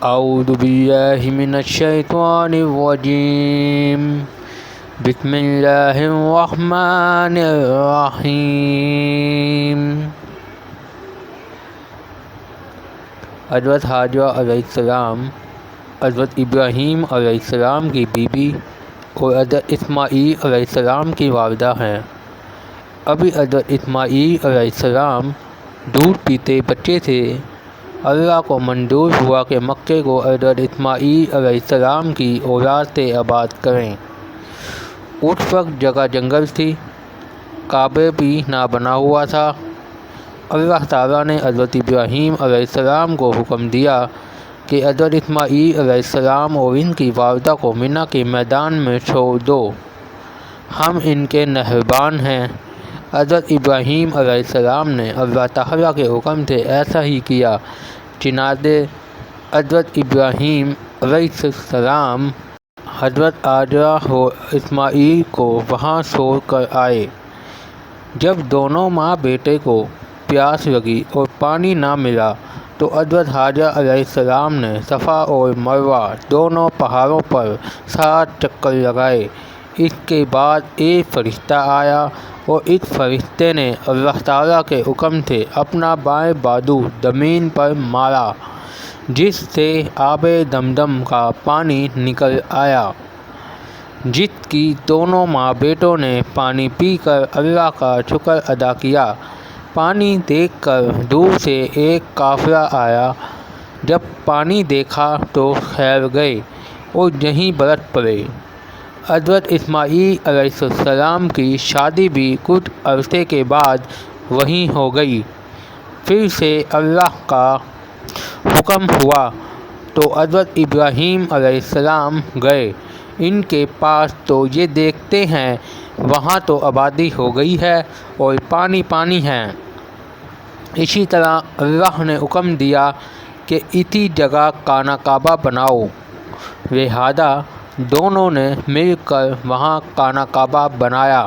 اعوذ باللہ من الشیطان الرجیم بسم اللہ الرحمن الرحیم۔ حضرت حاجرہ علیہ السلام حضرت ابراہیم علیہ السلام کی بیوی اور حضرت اسماعیل علیہ السلام کی والدہ ہیں۔ ابھی حضرت اسماعیل علیہ السلام دودھ پیتے بچے تھے۔ اللہ کو منظور ہوا کہ مکے کو حضرت اسماعیل علیہ السلام کی اولاد سے آباد کریں۔ اس وقت جگہ جنگل تھی، کعبہ بھی نہ بنا ہوا تھا۔ اللہ تعالیٰ نے حضرت ابراہیم علیہ السلام کو حکم دیا کہ حضرت اسماعیل علیہ السلام اور ان کی والدہ کو منی کے میدان میں چھوڑ دو، ہم ان کے نگہبان ہیں۔ حضرت ابراہیم علیہ السلام نے اللہ تعالیٰ کے حکم سے ایسا ہی کیا، چنانچہ حضرت ابراہیم علیہ السلام حضرت حاجرہ اور اسماعیل کو وہاں چھوڑ کر آئے۔ جب دونوں ماں بیٹے کو پیاس لگی اور پانی نہ ملا تو حضرت حاجرہ علیہ السلام نے صفا اور مروہ دونوں پہاڑوں پر 7 چکر لگائے۔ اس کے بعد ایک فرشتہ آیا اور اس فرشتے نے اللہ تعالیٰ کے حکم سے اپنا بائیں بازو زمین پر مارا، جس سے آب زمزم کا پانی نکل آیا، جس کی دونوں ماں بیٹوں نے پانی پی کر اللہ کا شکر ادا کیا۔ پانی دیکھ کر دور سے ایک قافلہ آیا، جب پانی دیکھا تو ٹھہر گئے اور یہیں برس پڑے۔ حضرت اسماعیل علیہ السلام کی شادی بھی کچھ عرصے کے بعد وہیں ہو گئی۔ پھر سے اللہ کا حکم ہوا تو حضرت ابراہیم علیہ السلام گئے ان کے پاس تو یہ دیکھتے ہیں وہاں تو آبادی ہو گئی ہے اور پانی پانی ہے۔ اسی طرح اللہ نے حکم دیا کہ اسی جگہ خانہ کعبہ بناؤ، لہذا دونوں نے مل کر وہاں خانہ کعبہ بنایا۔